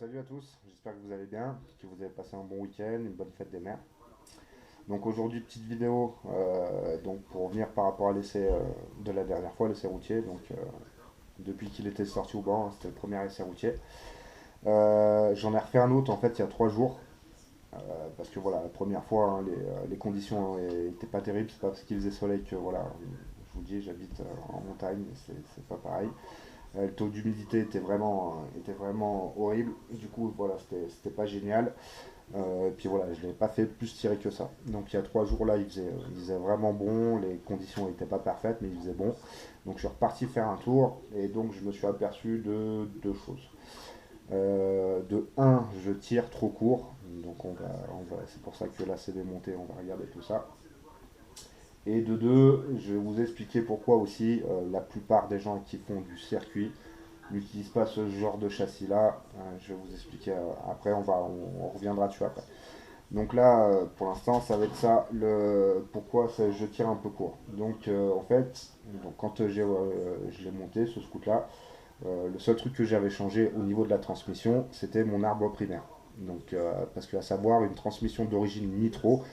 Salut à tous, j'espère que vous allez bien, que vous avez passé un bon week-end, une bonne fête des mères. Donc aujourd'hui, petite vidéo donc pour revenir par rapport à l'essai de la dernière fois, l'essai routier. Depuis qu'il était sorti au banc, hein, c'était le premier essai routier. J'en ai refait un autre en fait il y a 3 jours, parce que voilà, la première fois hein, les conditions n'étaient pas terribles, c'est pas parce qu'il faisait soleil que voilà, je vous dis, j'habite en montagne, c'est pas pareil. Le taux d'humidité était vraiment horrible, du coup voilà, c'était pas génial. Et puis voilà, je ne l'ai pas fait plus tirer que ça. Donc il y a 3 jours là, il faisait vraiment bon, les conditions n'étaient pas parfaites, mais il faisait bon. Donc je suis reparti faire un tour et donc je me suis aperçu de deux choses. De un, je tire trop court, donc c'est pour ça que là c'est démonté, on va regarder tout ça. Et de deux, je vais vous expliquer pourquoi aussi la plupart des gens qui font du circuit n'utilisent pas ce genre de châssis là. Je vais vous expliquer après, on reviendra dessus après. Donc là, pour l'instant, ça va être ça, pourquoi je tire un peu court. Donc en fait, quand je l'ai monté, ce scoot-là, le seul truc que j'avais changé au niveau de la transmission, c'était mon arbre primaire. Donc, parce qu'à savoir, une transmission d'origine Nitro,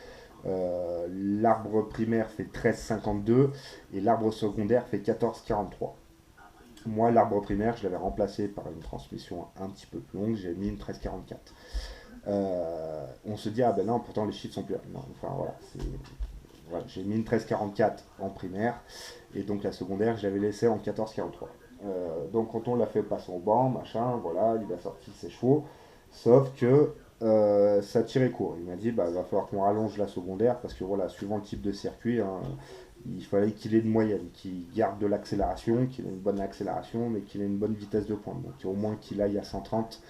l'arbre primaire fait 13,52 et l'arbre secondaire fait 14,43. Moi, l'arbre primaire, je l'avais remplacé par une transmission un petit peu plus longue, j'ai mis une 13,44. On se dit, ah ben non, pourtant les chiffres sont plus. Non, enfin voilà, voilà, j'ai mis une 13,44 en primaire et donc la secondaire, je l'avais laissé en 14,43. Donc quand on l'a fait passer au banc, machin, voilà, il a sorti ses chevaux, sauf que ça tirait court. Il m'a dit, bah, il va falloir qu'on rallonge la secondaire parce que voilà, suivant le type de circuit, hein, il fallait qu'il ait une moyenne, qu'il garde de l'accélération, qu'il ait une bonne accélération, mais qu'il ait une bonne vitesse de pointe. Donc au moins qu'il aille à 130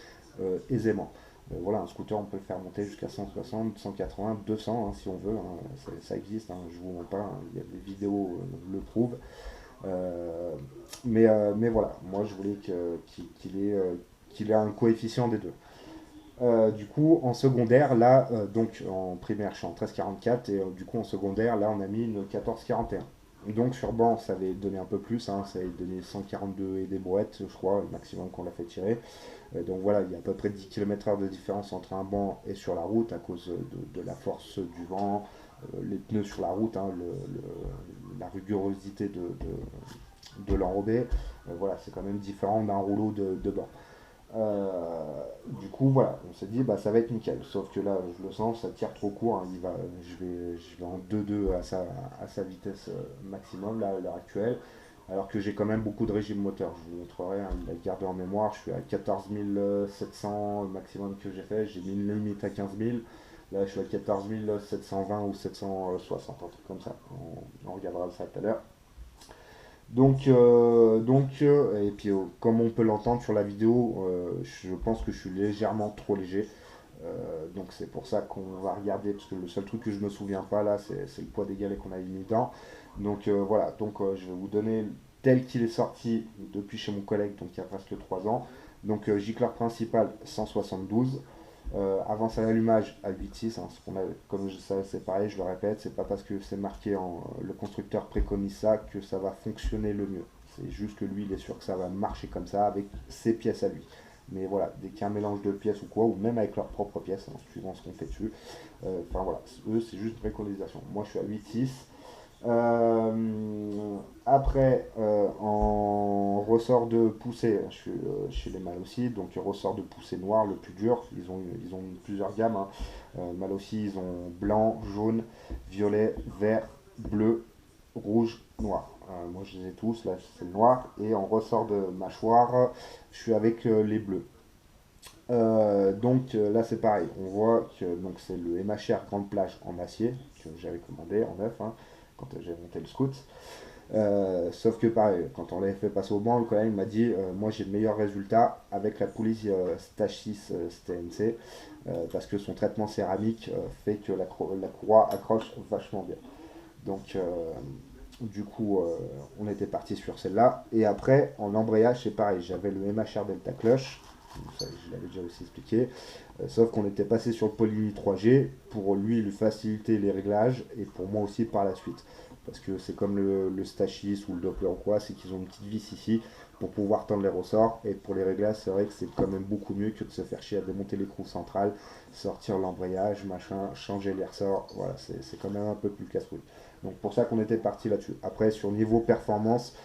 aisément. Voilà, un scooter, on peut le faire monter jusqu'à 160, 180, 200 hein, si on veut. Hein, ça existe, hein, je vous mens pas, hein, il y a des vidéos le prouvent. Mais voilà, moi je voulais qu'il ait un coefficient des deux. Du coup, en secondaire, là, donc en primaire, je suis en 13,44 et du coup, en secondaire, là, on a mis une 14,41. Donc sur banc, ça avait donné un peu plus, hein, ça avait donné 142 et des brouettes, je crois, le maximum qu'on l'a fait tirer. Donc voilà, il y a à peu près 10 km/h de différence entre un banc et sur la route à cause de la force du vent, les pneus sur la route, hein, la rigorosité de l'enrobé. Voilà, c'est quand même différent d'un rouleau de banc. Du coup, voilà, on s'est dit, bah, ça va être nickel. Sauf que là, je le sens, ça tire trop court. Hein, je vais en 2-2 à sa vitesse maximum, là, à l'heure actuelle. Alors que j'ai quand même beaucoup de régime moteur. Je vous montrerai, hein, il a gardé en mémoire. Je suis à 14 700, le maximum que j'ai fait. J'ai mis une limite à 15 000. Là, je suis à 14 720 ou 760, un truc comme ça. On regardera ça tout à l'heure. Et puis comme on peut l'entendre sur la vidéo, je pense que je suis légèrement trop léger. Donc c'est pour ça qu'on va regarder, parce que le seul truc que je me souviens pas là, c'est le poids des galets qu'on a mis dedans. Donc voilà, je vais vous donner tel qu'il est sorti depuis chez mon collègue, donc il y a presque 3 ans. Donc gicleur principal 172. Avance à l'allumage à 8,6, hein, comme ça c'est pareil, je le répète, c'est pas parce que c'est marqué le constructeur préconise ça que ça va fonctionner le mieux. C'est juste que lui il est sûr que ça va marcher comme ça avec ses pièces à lui. Mais voilà, dès qu'il y a un mélange de pièces ou quoi, ou même avec leurs propres pièces, hein, suivant ce qu'on fait dessus, enfin voilà, eux c'est juste préconisation. Moi je suis à 8,6. Après, en ressort de poussée, je suis chez les mâles aussi, donc ressort de poussée noir, le plus dur. Ils ont plusieurs gammes. Hein. Mâles aussi, ils ont blanc, jaune, violet, vert, bleu, rouge, noir. Moi, je les ai tous. Là, c'est le noir. Et en ressort de mâchoire, je suis avec les bleus. Là, c'est pareil. On voit que donc c'est le MHR Grande Plage en acier que j'avais commandé en neuf. Hein, quand j'ai monté le scoot. Sauf que pareil, quand on l'avait fait passer au banc, le collègue m'a dit moi j'ai le meilleur résultat avec la poulie Stage 6 STNC parce que son traitement céramique fait que la courroie accroche vachement bien. Donc du coup on était parti sur celle-là. Et après en embrayage c'est pareil, j'avais le MHR Delta Clutch, ça, je l'avais déjà aussi expliqué, sauf qu'on était passé sur le Polini 3G pour lui faciliter les réglages et pour moi aussi par la suite. Parce que c'est comme le Stachis ou le Doppler ou quoi, c'est qu'ils ont une petite vis ici pour pouvoir tendre les ressorts. Et pour les réglages, c'est vrai que c'est quand même beaucoup mieux que de se faire chier à démonter l'écrou central, sortir l'embrayage, machin, changer les ressorts. Voilà, c'est quand même un peu plus casse-couille. Donc pour ça qu'on était parti là-dessus. Après, sur niveau performance,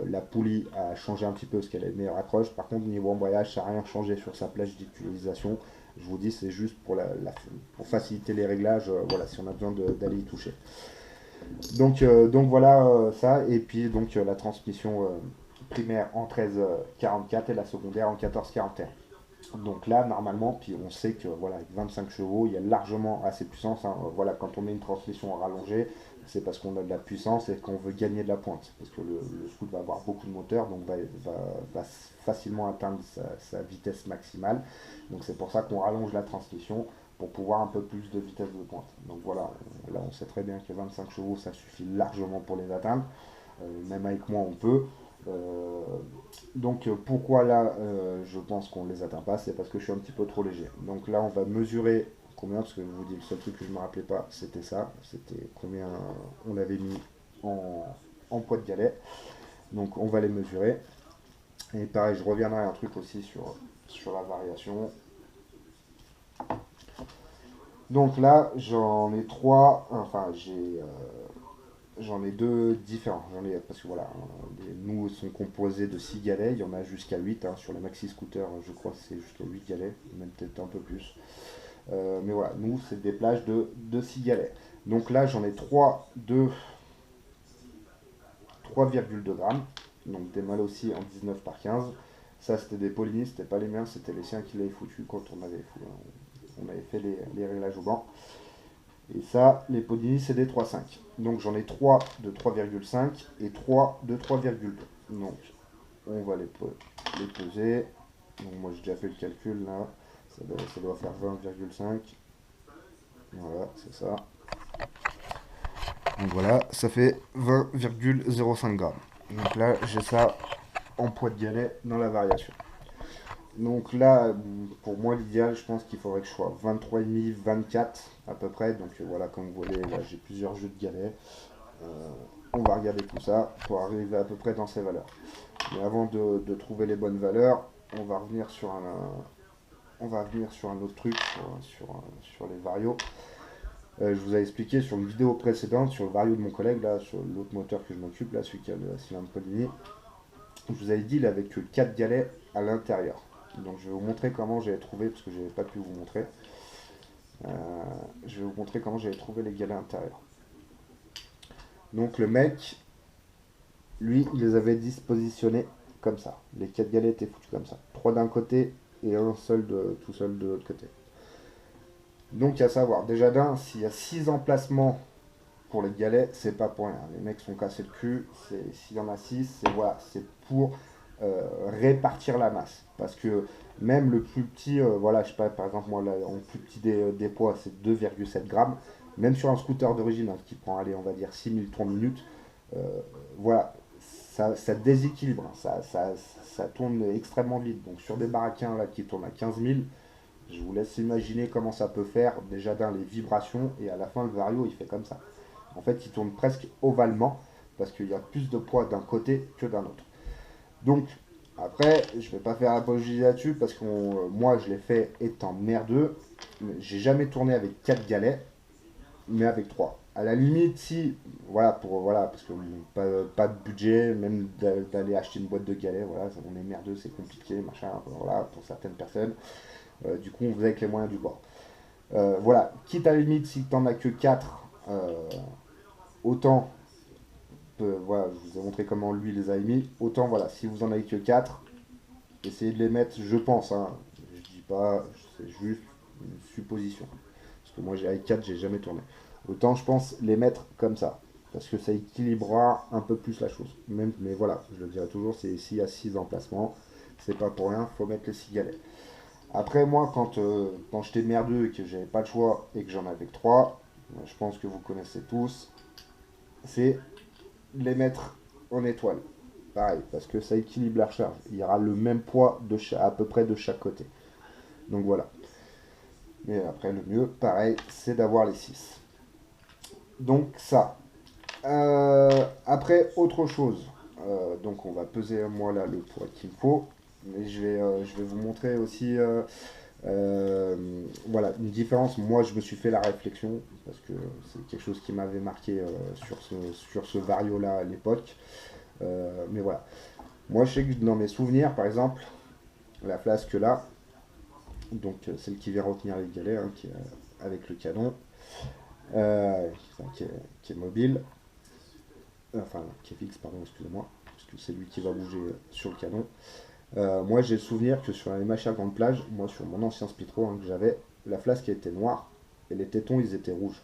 la poulie a changé un petit peu parce qu'elle a une meilleure accroche. Par contre, niveau embrayage, ça n'a rien changé sur sa plage d'utilisation. Je vous dis, c'est juste pour, pour faciliter les réglages, voilà, si on a besoin d'aller y toucher. Donc voilà ça. Et puis donc la transmission primaire en 1344 et la secondaire en 1441. Donc là, normalement, puis on sait que voilà, avec 25 chevaux, il y a largement assez de puissance. Hein. Voilà, quand on met une transmission rallongée, c'est parce qu'on a de la puissance et qu'on veut gagner de la pointe. Parce que le scoot va avoir beaucoup de moteur, donc va facilement atteindre sa vitesse maximale. Donc c'est pour ça qu'on rallonge la transmission pour pouvoir un peu plus de vitesse de pointe. Donc voilà, là on sait très bien que 25 chevaux, ça suffit largement pour les atteindre. Même avec moi, on peut. Euh, donc pourquoi là je pense qu'on ne les atteint pas, c'est parce que je suis un petit peu trop léger. Donc là on va mesurer combien, parce que je vous dis le seul truc que je ne me rappelais pas c'était ça, c'était combien on avait mis en poids de galet. Donc on va les mesurer. Et pareil, je reviendrai un truc aussi sur la variation. Donc là j'en ai trois, enfin j'en ai deux différents. Parce que voilà, les nous sont composés de 6 galets, il y en a jusqu'à 8. Hein, sur les maxi scooters, je crois que c'est jusqu'à 8 galets, même peut-être un peu plus. Mais voilà, nous, c'est des plages de 6 galets. Donc là, j'en ai 3,2 grammes. Donc des mâles aussi en 19 par 15. Ça, c'était des Polini, c'était pas les miens, c'était les siens qui l'avaient foutu quand on avait fait les réglages au banc. Et ça, les Polini, c'est des 3,5. Donc j'en ai 3 de 3,5 et 3 de 3,2. Donc on va les peser. Donc moi j'ai déjà fait le calcul là. Ça doit faire 20,5. Voilà, c'est ça. Donc voilà, ça fait 20,05 grammes. Donc là, j'ai ça en poids de galet dans la variation. Donc là, pour moi, l'idéal, je pense qu'il faudrait que je sois 23,5, 24 à peu près. Donc voilà, comme vous voyez, là, j'ai plusieurs jeux de galets. On va regarder tout ça pour arriver à peu près dans ces valeurs. Mais avant de trouver les bonnes valeurs, on va revenir sur un autre truc, sur les varios. Je vous ai expliqué sur une vidéo précédente, sur le vario de mon collègue, là, sur l'autre moteur que je m'occupe, là, celui qui a le cylindre Polini. Je vous avais dit, il avait que 4 galets à l'intérieur. Donc je vais vous montrer comment j'avais trouvé, parce que je n'avais pas pu vous montrer. Je vais vous montrer comment j'avais trouvé les galets intérieurs. Donc le mec, lui, il les avait dispositionnés comme ça. Les 4 galets étaient foutus comme ça. 3 d'un côté et un seul tout seul de l'autre côté. Donc à savoir, déjà s'il y a 6 emplacements pour les galets, c'est pas pour rien. Les mecs sont cassés le cul. S'il y en a 6, c'est pour répartir la masse. Parce que même le plus petit, voilà, je sais pas, par exemple, moi, là, en plus petit des poids, c'est 2,7 grammes. Même sur un scooter d'origine, hein, qui prend, allez, on va dire 6000 3 minutes, voilà, ça déséquilibre. Hein. Ça tourne extrêmement vite. Donc sur des baraquins là, qui tournent à 15 000, je vous laisse imaginer comment ça peut faire. Déjà les vibrations, et à la fin, le vario, il fait comme ça. En fait, il tourne presque ovalement parce qu'il y a plus de poids d'un côté que d'un autre. Donc, après, je ne vais pas faire apologie là-dessus parce que moi, je l'ai fait étant merdeux. J'ai jamais tourné avec 4 galets, mais avec 3. À la limite, si, voilà, parce que pas de budget, même d'aller acheter une boîte de galets, voilà, on est merdeux, c'est compliqué, machin, voilà, pour certaines personnes. Du coup, on faisait avec les moyens du bord. Voilà, quitte à la limite, si tu n'en as que 4, autant, voilà, je vous ai montré comment lui les a émis, autant, voilà, si vous en avez que 4, essayez de les mettre, je pense, hein, je dis pas, c'est juste une supposition. Parce que moi, avec 4, j'ai jamais tourné. Autant, je pense, les mettre comme ça. Parce que ça équilibrera un peu plus la chose. Même, mais voilà, je le dirai toujours, c'est s'il y a 6 emplacements, c'est pas pour rien, faut mettre les 6 galets. Après, moi, quand j'étais merdeux et que j'avais pas le choix et que j'en avais que 3, je pense que vous connaissez tous, c'est les mettre en étoile. Pareil, parce que ça équilibre la recharge. Il y aura le même poids à peu près de chaque côté. Donc voilà. Mais après, le mieux, pareil, c'est d'avoir les 6. Donc ça. Après, autre chose. Donc on va peser moi là le poids qu'il me faut. Mais je vais vous montrer aussi voilà, une différence. Moi je me suis fait la réflexion parce que c'est quelque chose qui m'avait marqué sur ce vario là à l'époque. Mais voilà. Moi je sais que dans mes souvenirs, par exemple, la flasque là, donc celle qui vient retenir les galets, hein, avec le canon, enfin, qui est mobile, enfin qui est fixe, pardon, excusez-moi, parce que c'est lui qui va bouger sur le canon. Moi j'ai le souvenir que sur les machins grande plage, moi sur mon ancien Spitro hein, que j'avais, la flasque était noire et les tétons ils étaient rouges.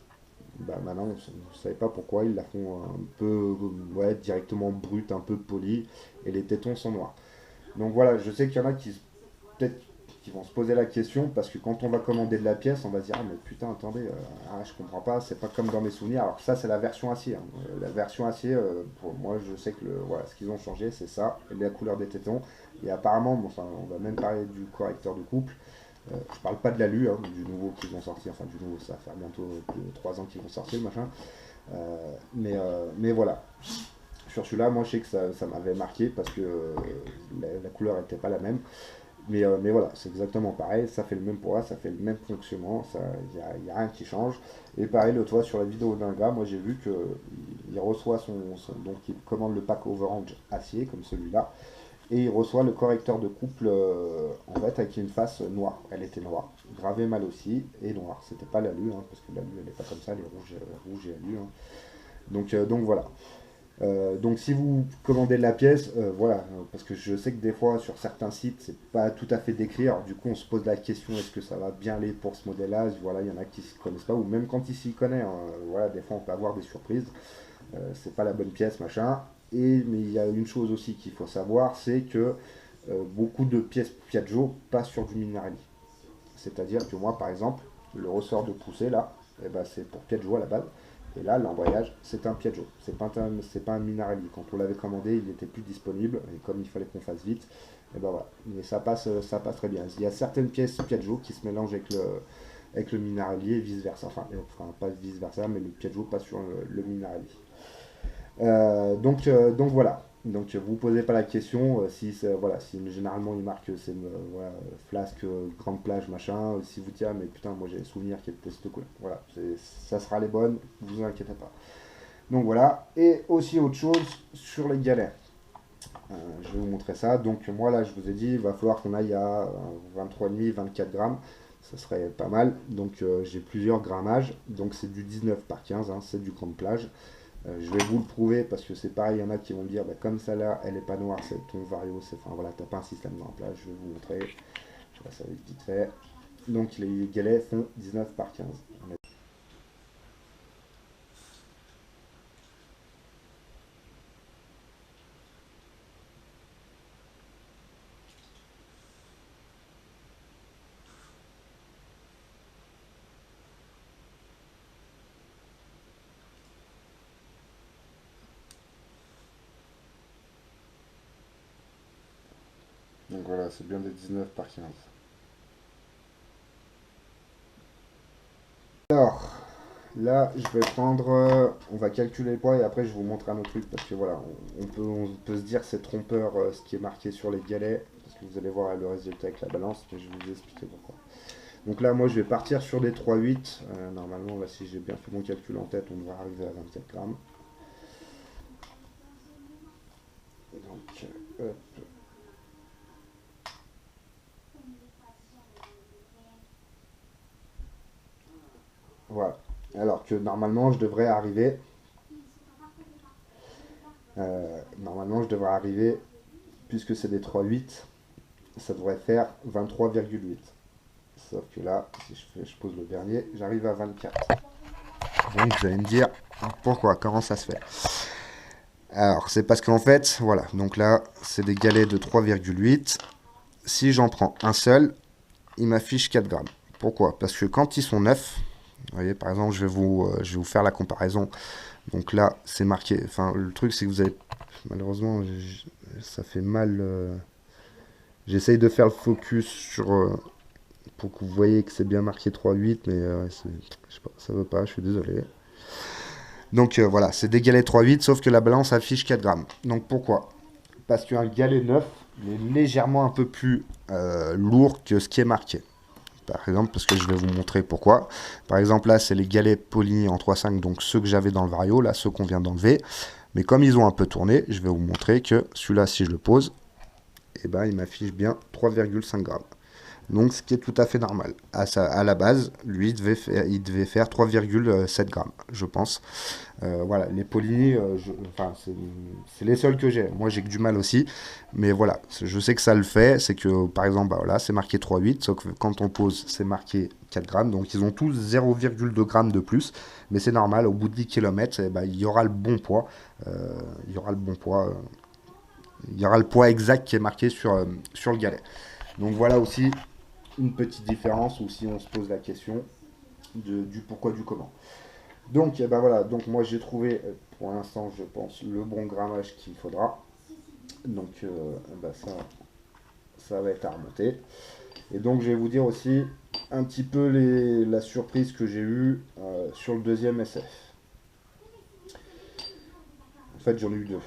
Bah maintenant on ne savait pas pourquoi, ils la font un peu ouais, directement brute, un peu polie, et les tétons sont noirs. Donc voilà, je sais qu'il y en a qui peut-être qui vont se poser la question parce que quand on va commander de la pièce, on va se dire ah mais putain attendez, je comprends pas, c'est pas comme dans mes souvenirs. Alors ça c'est la version acier. Hein. La version acier, pour moi je sais que voilà, ce qu'ils ont changé c'est ça, et la couleur des tétons. Et apparemment, bon, enfin, on va même parler du correcteur de couple. Je parle pas de l'alu, hein, du nouveau qu'ils ont sorti, enfin du nouveau, ça va faire bientôt 3 ans qu'ils vont sortir le machin. Mais voilà. Sur celui-là, moi je sais que ça m'avait marqué parce que la couleur n'était pas la même. Mais voilà, c'est exactement pareil, ça fait le même poids, ça fait le même fonctionnement, il y a rien qui change. Et pareil, le toit sur la vidéo d'un gars, moi j'ai vu qu'il reçoit donc il commande le pack Overange acier, comme celui-là, et il reçoit le correcteur de couple, en fait, avec une face noire. Elle était noire, gravée mal aussi, et noire. C'était pas l'alu, hein, parce que l'alu elle n'est pas comme ça, elle est rouge et alu. Hein. Donc voilà. Donc si vous commandez de la pièce, voilà, parce que je sais que des fois sur certains sites c'est pas tout à fait décrit, alors du coup on se pose la question est-ce que ça va bien aller pour ce modèle-là, voilà, il y en a qui ne connaissent pas, ou même quand ils s'y connaissent, hein, voilà, des fois on peut avoir des surprises, c'est pas la bonne pièce, machin, mais il y a une chose aussi qu'il faut savoir, c'est que beaucoup de pièces Piaggio passent sur du Minarelli. C'est-à-dire que moi par exemple, le ressort de poussée là, eh ben, c'est pour Piaggio à la base. Et là, l'embrayage, c'est un Piaggio. C'est pas un Minarelli. Quand on l'avait commandé, il n'était plus disponible. Et comme il fallait qu'on fasse vite, et ben voilà. Mais ça passe très bien. Il y a certaines pièces Piaggio qui se mélangent avec le Minarelli et vice-versa. Enfin, pas vice-versa, mais le Piaggio passe sur le Minarelli. Donc voilà. Donc vous posez pas la question voilà, si généralement il marque c'est voilà, flasque, grande plage, machin, si vous dites ah mais putain moi j'ai les souvenirs qui étaient cette couleur. Voilà, ça sera les bonnes, vous inquiétez pas. Donc voilà, et aussi autre chose sur les galets. Je vais vous montrer ça. Donc moi là je vous ai dit il va falloir qu'on aille à 23,5, 24 grammes. Ça serait pas mal. Donc j'ai plusieurs grammages. Donc c'est du 19 par 15, hein, c'est du grande plage. Je vais vous le prouver parce que c'est pareil, il y en a qui vont me dire bah, comme ça là, elle est pas noire, c'est ton vario, enfin voilà, t'as pas un système en place, je vais vous montrer. Je passe ça vite fait. Donc les galets font 19 par 15. Donc voilà, c'est bien des 19 par 15. Alors, là, je vais prendre, on va calculer le poids et après je vais vous montrer un autre truc parce que voilà, on peut se dire que c'est trompeur ce qui est marqué sur les galets parce que vous allez voir le résultat avec la balance, mais je vais vous expliquer pourquoi. Donc là, moi, je vais partir sur des 3,8. Normalement, là, si j'ai bien fait mon calcul en tête, on devrait arriver à 24 grammes. Donc, hop. Voilà. Alors que normalement, je devrais arriver. Normalement, je devrais arriver, puisque c'est des 3,8, ça devrait faire 23,8. Sauf que là, si je pose le dernier, j'arrive à 24. Donc vous allez me dire, pourquoi? Comment ça se fait? Alors, c'est parce qu'en fait, voilà, donc là, c'est des galets de 3,8. Si j'en prends un seul, il m'affiche 4 grammes. Pourquoi? Parce que quand ils sont neufs, vous voyez, par exemple, je vais vous faire la comparaison. Donc là, c'est marqué, enfin, le truc, c'est que vous avez, malheureusement, ça fait mal. J'essaye de faire le focus pour que vous voyez que c'est bien marqué 3,8, mais je sais pas, ça veut pas, je suis désolé. Donc voilà, c'est des galets 3,8 sauf que la balance affiche 4 grammes. Donc pourquoi? Parce qu'un galet neuf, il est légèrement un peu plus lourd que ce qui est marqué. Par exemple, parce que je vais vous montrer pourquoi. Par exemple, là, c'est les galets Poligny en 3,5, donc ceux que j'avais dans le Vario, là, ceux qu'on vient d'enlever. Mais comme ils ont un peu tourné, je vais vous montrer que celui-là, si je le pose, eh ben, il m'affiche bien 3,5 grammes. Donc, ce qui est tout à fait normal. À la base, lui, il devait faire 3,7 grammes, je pense. Voilà, les Poligny, enfin, c'est les seuls que j'ai. Moi, j'ai que du mal aussi. Mais voilà, je sais que ça le fait. C'est que, par exemple, bah, voilà, c'est marqué 3,8. Sauf que quand on pose, c'est marqué 4 grammes. Donc, ils ont tous 0,2 grammes de plus. Mais c'est normal, au bout de 10 km, eh ben, il y aura le bon poids. Il y aura le bon poids. Il y aura le poids exact qui est marqué sur le galet. Donc, voilà aussi une petite différence ou si on se pose la question du pourquoi du comment. Donc, ben voilà, donc moi j'ai trouvé pour l'instant, je pense, le bon grammage qu'il faudra. Donc, ben ça va être à remonter. Et donc, je vais vous dire aussi un petit peu la surprise que j'ai eue sur le deuxième SF. En fait, j'en ai eu deux.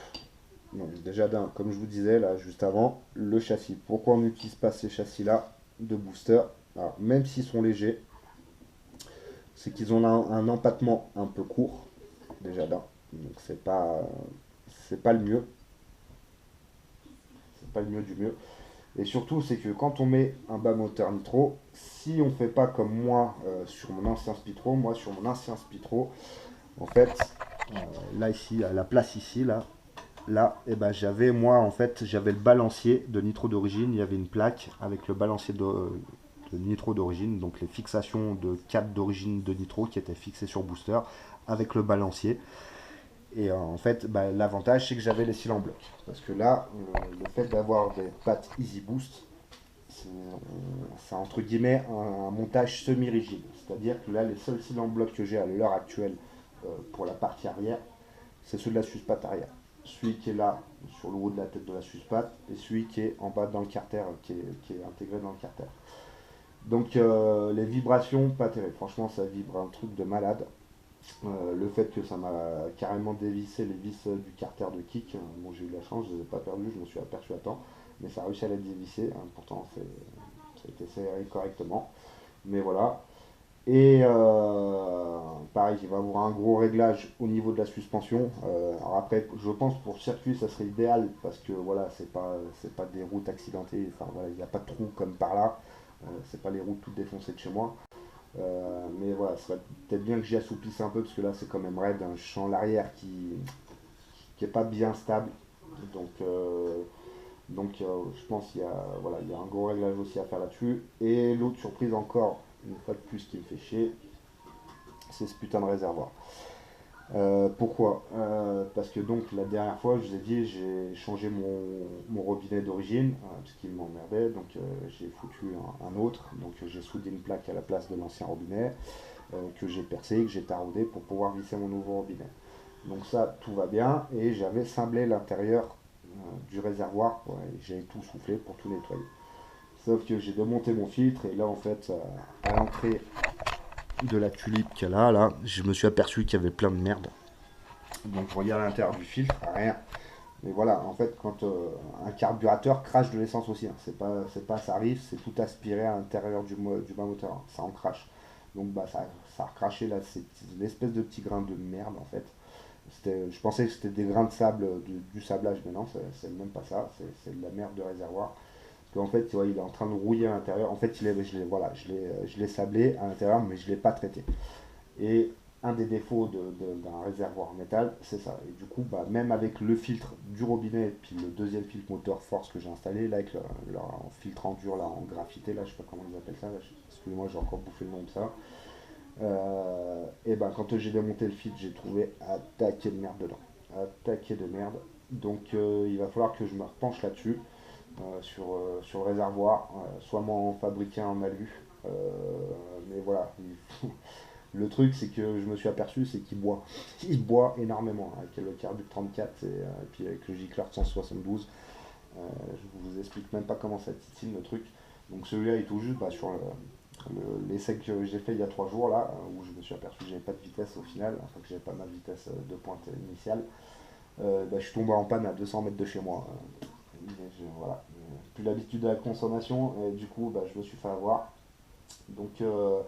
Donc, déjà d'un, comme je vous disais là juste avant, le châssis. Pourquoi on n'utilise pas ces châssis-là de booster? Alors, même s'ils sont légers, c'est qu'ils ont un empattement un peu court, déjà d'un. Donc, c'est pas le mieux. C'est pas le mieux du mieux. Et surtout, c'est que quand on met un bas moteur nitro, si on fait pas comme moi sur mon ancien Spitro, en fait, là ici, à la place ici, et ben j'avais le balancier de nitro d'origine. Il y avait une plaque avec le balancier de nitro d'origine, donc les fixations de câble d'origine de nitro qui étaient fixées sur booster avec le balancier. Et en fait, bah, l'avantage, c'est que j'avais les cils en bloc. Parce que là, le fait d'avoir des pattes Easy Boost, c'est entre guillemets un montage semi-rigide. C'est-à-dire que là, les seuls cils en bloc que j'ai à l'heure actuelle pour la partie arrière, c'est ceux de la suspatte arrière. Celui qui est là, sur le haut de la tête de la suspatte, et celui qui est en bas dans le carter, qui est intégré dans le carter. Donc les vibrations, pas terribles. Franchement, ça vibre un truc de malade. Le fait que ça m'a carrément dévissé les vis du carter de kick, bon j'ai eu la chance, je ne les ai pas perdus, je me suis aperçu à temps, mais ça a réussi à les dévisser, hein, pourtant ça a été serré correctement, mais voilà. Et pareil, il va y avoir un gros réglage au niveau de la suspension. Alors après, je pense pour le circuit, ça serait idéal parce que voilà, c'est pas des routes accidentées. Enfin voilà, il n'y a pas de trous comme par là. C'est pas les routes toutes défoncées de chez moi. Mais voilà, ce serait peut-être bien que j'y assoupisse un peu parce que là c'est quand même raide, un champ l'arrière qui est pas bien stable. Donc, je pense qu'il y a, voilà, il y a un gros réglage aussi à faire là-dessus. Et l'autre surprise encore, une fois de plus qui me fait chier, c'est ce putain de réservoir. Pourquoi? Parce que donc la dernière fois, je vous ai dit, j'ai changé mon robinet d'origine, parce qu'il m'emmerdait, donc j'ai foutu un autre, donc j'ai soudé une plaque à la place de l'ancien robinet, que j'ai percé, que j'ai taraudé pour pouvoir visser mon nouveau robinet. Donc ça, tout va bien, et j'avais cinglé l'intérieur du réservoir, ouais, j'ai tout soufflé pour tout nettoyer. Sauf que j'ai démonté mon filtre, et là en fait, à l'entrée de la tulipe qu'il y a là, je me suis aperçu qu'il y avait plein de merde. Donc je regarde à l'intérieur du filtre, rien. Mais voilà, en fait, quand un carburateur crache de l'essence aussi, hein, c'est pas, ça arrive, c'est tout aspiré à l'intérieur du bas moteur, hein, ça en crache. Donc bah ça a recraché là, c'est l'espèce de petit grain de merde en fait. Je pensais que c'était des grains de sable, du sablage, mais non, c'est même pas ça, c'est de la merde de réservoir. Parce qu'en fait, tu vois, il est en train de rouiller à l'intérieur. En fait, voilà, je l'ai sablé à l'intérieur, mais je ne l'ai pas traité. Et un des défauts d'un réservoir en métal, c'est ça. Et du coup, bah, même avec le filtre du robinet et puis le deuxième filtre moteur force que j'ai installé, là, avec leur filtre en dur, là, en graphité, là, je sais pas comment ils appellent ça, excusez-moi, j'ai encore bouffé le nom de ça. Et ben quand j'ai démonté le filtre, j'ai trouvé un taquet de merde dedans. Un taquet de merde. Donc il va falloir que je me repenche là-dessus, sur le réservoir, soit m'en fabriquer un en alu. Mais voilà, le truc c'est que je me suis aperçu, c'est qu'il boit. Il boit énormément, hein, avec le Carbut 34 et puis avec le Giclard 172. Je vous explique même pas comment ça titille le truc. Donc celui-là il est tout juste bah, L'essai que j'ai fait il y a 3 jours là, où je me suis aperçu que j'avais pas de vitesse au final, enfin que j'avais pas ma vitesse de pointe initiale, je suis tombé en panne à 200 mètres de chez moi. Voilà, plus l'habitude de la consommation et du coup je me suis fait avoir. Donc, euh,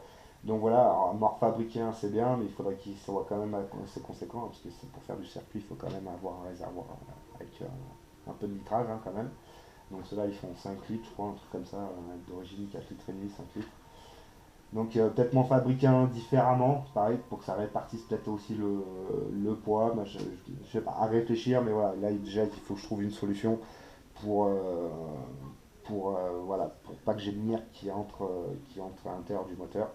donc voilà, alors, m'en refabriquer un c'est bien, mais il faudrait qu'il soit quand même assez conséquent, parce que pour faire du circuit, il faut quand même avoir un réservoir avec un peu de litrage quand même. Donc ceux-là ils font 5 litres, je crois, un truc comme ça, d'origine 4 litres et demi, 5 litres. Donc peut-être m'en fabriquer un différemment, pareil, pour que ça répartisse peut-être aussi le poids. Moi, je sais pas, à réfléchir, mais voilà, là déjà il faut que je trouve une solution pour, voilà, pour pas que j'ai le mire qui entre à l'intérieur du moteur.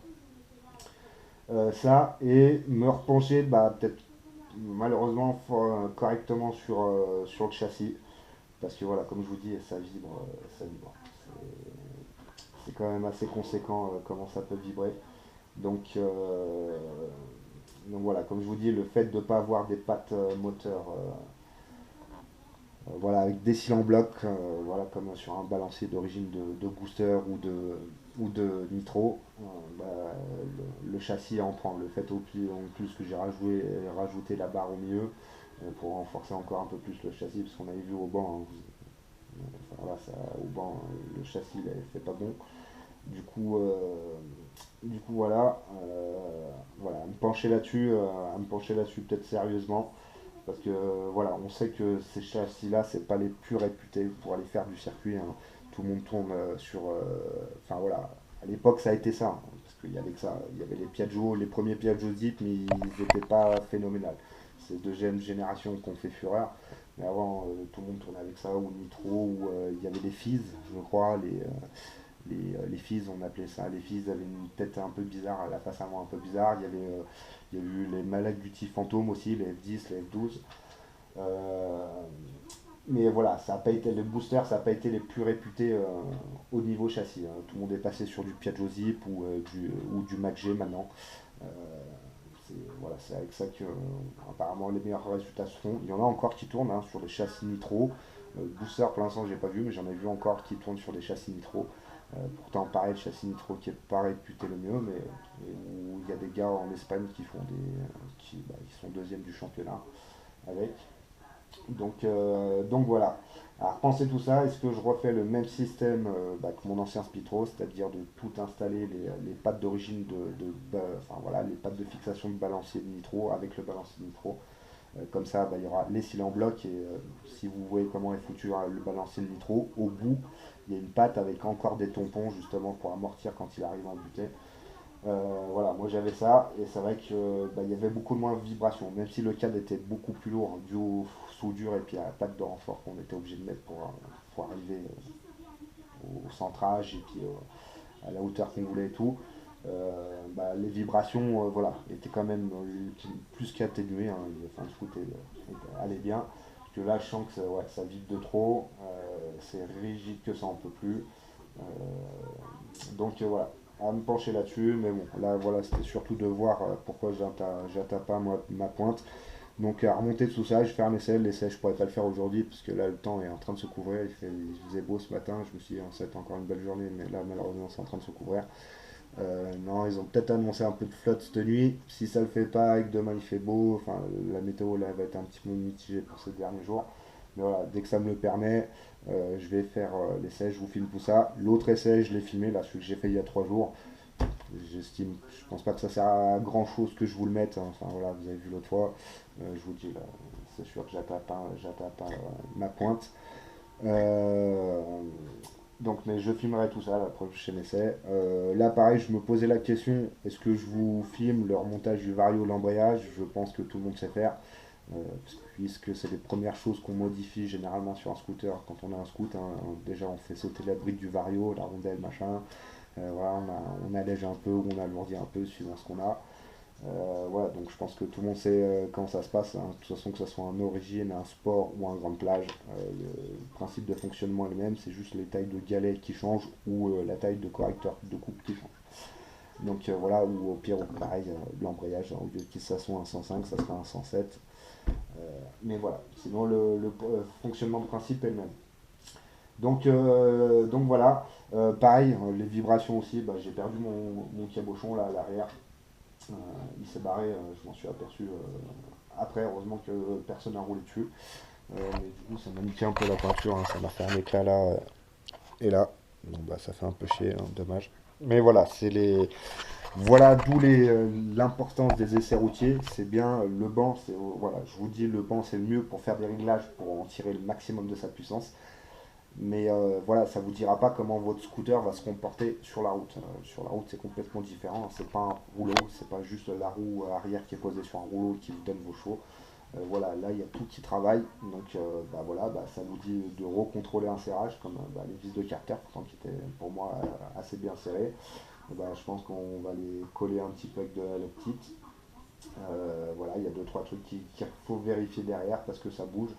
Ça, et me repencher peut-être malheureusement correctement sur le châssis. Parce que voilà, comme je vous dis, ça vibre, ça vibre. C'est quand même assez conséquent comment ça peut vibrer. Donc, euh, donc voilà, comme je vous dis, le fait de ne pas avoir des pattes moteur voilà, avec des cils en bloc, voilà, comme sur un balancier d'origine de booster ou de nitro, le châssis en prend. Le fait en plus que j'ai rajouté la barre au milieu pour renforcer encore un peu plus le châssis, parce qu'on avait vu au banc, hein, enfin, voilà, au banc, le châssis il fait pas bon. Du coup, voilà, voilà, à me pencher là-dessus peut-être sérieusement, parce que voilà, on sait que ces châssis-là, c'est pas les plus réputés pour aller faire du circuit, hein. Tout le monde tourne enfin voilà, à l'époque ça a été ça, hein, parce qu'il y avait que ça, il y avait les Piaggio, les premiers Piaggio Zip, mais ils n'étaient pas phénoménales. C'est deuxième génération qu'on fait fureur. Mais avant, tout le monde tournait avec ça, ou Nitro, ou il y avait les Fizz, je crois, les Fizz, on appelait ça. Les Fizz avaient une tête un peu bizarre, la face avant un peu bizarre. Il y a eu les Malak Duty Phantom aussi, les F10, les F12. Euh, mais voilà, ça a pas été, les boosters, ça n'a pas été les plus réputés au niveau châssis, hein. Tout le monde est passé sur du Piaggio Zip ou du MacG maintenant. Euh, voilà, c'est avec ça que apparemment les meilleurs résultats se font. Il y en a encore qui tournent sur des châssis nitro. Booster pour l'instant j'ai pas vu, mais j'en ai vu encore qui tournent sur des châssis nitro. Pourtant pareil, le châssis nitro qui est pas réputé le mieux, mais où il y a des gars en Espagne qui font qui sont deuxième du championnat avec. Donc voilà. Alors pensez tout ça, est-ce que je refais le même système que mon ancien Spitro, c'est-à-dire de tout installer les pattes d'origine enfin voilà, les pattes de fixation de balancier de nitro avec le balancier de nitro. Comme ça, il y aura les cils en bloc et si vous voyez comment est foutu le balancier de nitro, au bout, il y a une patte avec encore des tampons justement pour amortir quand il arrive en butée. Voilà, moi j'avais ça et c'est vrai que il y avait beaucoup moins de vibrations, même si le câble était beaucoup plus lourd dû aux soudures et puis à la patte de renfort qu'on était obligé de mettre pour arriver au centrage et puis à la hauteur qu'on voulait et tout. Les vibrations voilà, étaient quand même plus qu'atténuées, hein. Enfin, le foot allait bien. Parce que là, je sens que ça vibre de trop, c'est rigide que ça en peut plus. Euh, voilà, à me pencher là-dessus, mais bon, là voilà, c'était surtout de voir pourquoi j'atteins pas ma pointe. Donc à remonter de tout ça, je vais faire un essai. L'essai, je pourrais pas le faire aujourd'hui parce que là le temps est en train de se couvrir. Il faisait beau ce matin. Je me suis dit, ça va être encore une belle journée, mais là malheureusement c'est en train de se couvrir. Non, ils ont peut-être annoncé un peu de flotte cette nuit. Si ça le fait pas et que demain il fait beau, enfin la météo là va être un petit peu mitigée pour ces derniers jours. Mais voilà, dès que ça me le permet, je vais faire l'essai, je vous filme tout ça. L'autre essai, je l'ai filmé, là, celui que j'ai fait il y a 3 jours. Je pense pas que ça sert à grand chose que je vous le mette, hein. Enfin voilà, vous avez vu l'autre fois. Je vous dis, là, c'est sûr que j'atteins pas ma pointe. Euh, mais je filmerai tout ça la prochaine essai. Là, pareil, je me posais la question, est-ce que je vous filme le remontage du vario, l'embrayage? Je pense que tout le monde sait faire. Puisque c'est les premières choses qu'on modifie généralement sur un scooter quand on a un scoot, hein. Déjà, on fait sauter la bride du vario, la rondelle, machin. Voilà, on allège un peu ou on alourdit un peu suivant ce qu'on a. Voilà, donc je pense que tout le monde sait comment ça se passe, hein. De toute façon, que ce soit un origine, un sport ou un grande plage, le principe de fonctionnement est le même, c'est juste les tailles de galets qui changent ou la taille de correcteur de coupe qui change. Donc voilà, ou au pire, pareil, l'embrayage, hein, au lieu que ça soit un 105, ça sera un 107. Mais voilà, sinon le fonctionnement de principe est le même. Donc voilà. Pareil, les vibrations aussi, bah, j'ai perdu mon cabochon là à l'arrière. Euh, il s'est barré, je m'en suis aperçu après, heureusement que personne n'a roulé dessus. Mais du coup, ça m'a niqué un peu la peinture, hein, ça m'a fait un éclat là et là. Donc bah, ça fait un peu chier, hein, dommage. Mais voilà, voilà d'où l'importance des essais routiers. C'est bien le banc, voilà, je vous dis, le banc c'est le mieux pour faire des réglages, pour en tirer le maximum de sa puissance. Mais voilà, ça vous dira pas comment votre scooter va se comporter sur la route. Sur la route, c'est complètement différent. C'est pas un rouleau, c'est pas juste la roue arrière qui est posée sur un rouleau qui vous donne vos chevaux. Voilà, là il y a tout qui travaille. Donc bah, voilà, bah, ça vous dit de recontrôler un serrage comme bah, les vis de Carter, pourtant qui étaient pour moi assez bien serrées. Bah, je pense qu'on va les coller un petit peu avec de la petite. Voilà, il y a deux trois trucs qu'il faut vérifier derrière parce que ça bouge.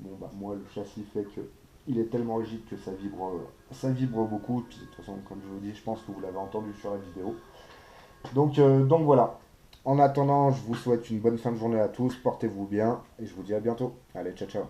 Bon bah moi le châssis fait que il est tellement rigide que ça vibre beaucoup. Puis de toute façon, comme je vous dis, je pense que vous l'avez entendu sur la vidéo. Donc voilà. En attendant, je vous souhaite une bonne fin de journée à tous. Portez-vous bien et je vous dis à bientôt. Allez, ciao ciao.